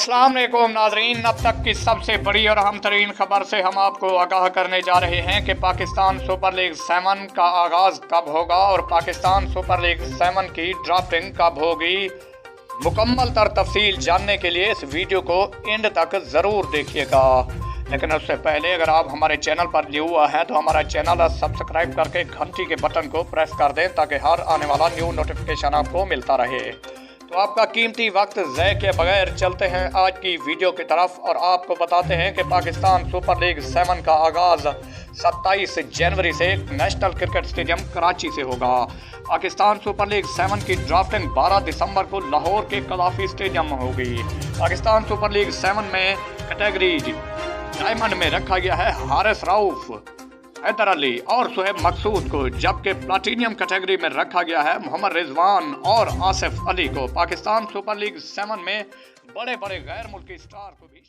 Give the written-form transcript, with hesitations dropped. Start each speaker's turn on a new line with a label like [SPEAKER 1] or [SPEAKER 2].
[SPEAKER 1] अस्सलाम वालेकुम नाजरीन, अब तक की सबसे बड़ी और अहम तरीन खबर से हम आपको आगाह करने जा रहे हैं कि पाकिस्तान सुपर लीग 7 का आगाज़ कब होगा और पाकिस्तान सुपर लीग 7 की ड्राफ्टिंग कब होगी। मुकम्मल तर तफसील जानने के लिए इस वीडियो को एंड तक ज़रूर देखिएगा। लेकिन उससे पहले अगर आप हमारे चैनल पर न्यू हुआ हैं तो हमारा चैनल सब्सक्राइब करके घंटी के बटन को प्रेस कर दें ताकि हर आने वाला न्यू नोटिफिकेशन आपको मिलता रहे। तो आपका कीमती वक्त ज़ाय के बगैर चलते हैं आज की वीडियो की तरफ और आपको बताते हैं कि पाकिस्तान सुपर लीग 7 का आगाज़ 27 जनवरी से नेशनल क्रिकेट स्टेडियम कराची से होगा। पाकिस्तान सुपर लीग 7 की ड्राफ्टिंग 12 दिसंबर को लाहौर के कलाफी स्टेडियम में होगी। पाकिस्तान सुपर लीग 7 में कैटेगरी डायमंड में रखा गया है हारिस रऊफ, हैदर अली और सुहेब मकसूद को, जबकि प्लाटीनियम कैटेगरी में रखा गया है मोहम्मद रिजवान और आसिफ अली को। पाकिस्तान सुपर लीग 7 में बड़े बड़े गैर मुल्की स्टार को भी